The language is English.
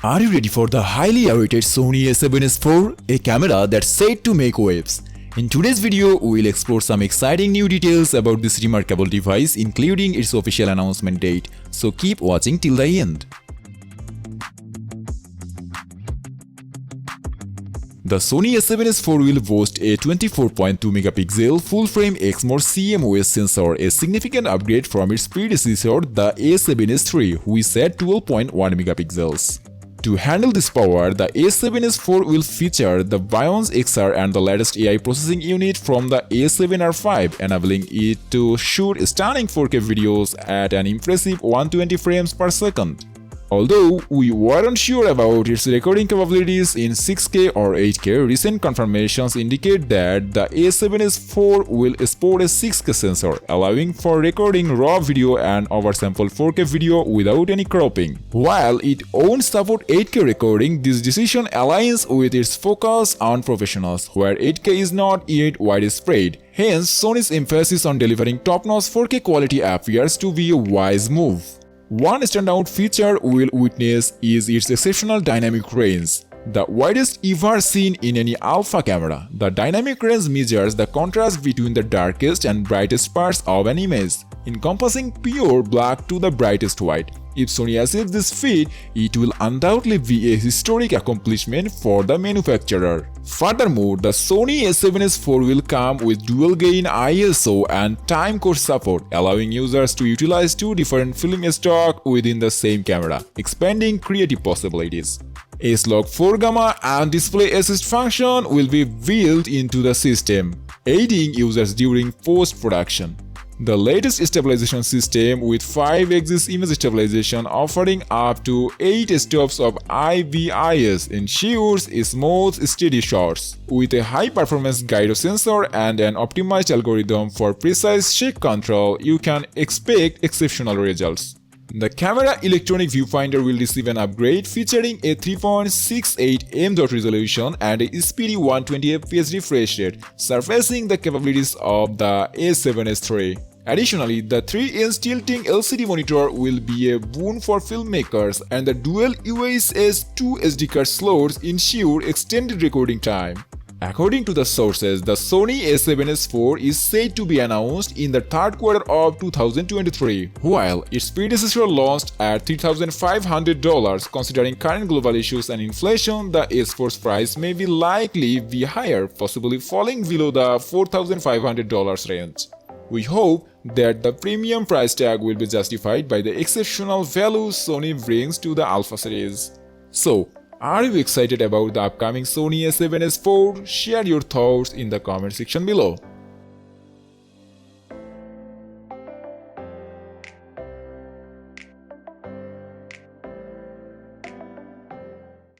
Are you ready for the highly awaited Sony A7s IV, a camera that's said to make waves? In today's video, we'll explore some exciting new details about this remarkable device, including its official announcement date. So keep watching till the end. The Sony A7s IV will boast a 24.2 megapixel full-frame CMOS CMOS sensor, a significant upgrade from its predecessor, the A7s III, which had 12.1 megapixels. To handle this power, the A7s IV will feature the Bions XR and the latest AI processing unit from the A7R V, enabling it to shoot stunning 4K videos at an impressive 120 frames per second. Although we weren't sure about its recording capabilities in 6K or 8K, recent confirmations indicate that the A7s IV will sport a 6K sensor, allowing for recording raw video and oversampled 4K video without any cropping. While it won't support 8K recording, this decision aligns with its focus on professionals, where 8K is not yet widespread. Hence, Sony's emphasis on delivering top-notch 4K quality appears to be a wise move. One standout feature we'll witness is its exceptional dynamic range, the widest ever seen in any alpha camera. The dynamic range measures the contrast between the darkest and brightest parts of an image, encompassing pure black to the brightest white. If Sony achieves this feat, it will undoubtedly be a historic accomplishment for the manufacturer. Furthermore, the Sony A7s IV will come with dual-gain ISO and timecode support, allowing users to utilize two different film stock within the same camera, expanding creative possibilities. S-Log4 Gamma and Display Assist function will be built into the system, aiding users during post-production. The latest stabilization system with 5-axis image stabilization offering up to 8 stops of IBIS ensures smooth, steady shots. With a high-performance gyro sensor and an optimized algorithm for precise shake control, you can expect exceptional results. The camera electronic viewfinder will receive an upgrade featuring a 3.68 m.dot resolution and a speedy 120 fps refresh rate, surpassing the capabilities of the A7s III. Additionally, the 3-inch tilting LCD monitor will be a boon for filmmakers, and the dual UHS 2 SD card slots ensure extended recording time. According to the sources, the Sony A7s IV is said to be announced in the third quarter of 2023, while its predecessor launched at $3,500. Considering current global issues and inflation, the S4's price may likely be higher, possibly falling below the $4,500 range. We hope that the premium price tag will be justified by the exceptional value Sony brings to the Alpha series. So, are you excited about the upcoming Sony A7s IV? Share your thoughts in the comment section below.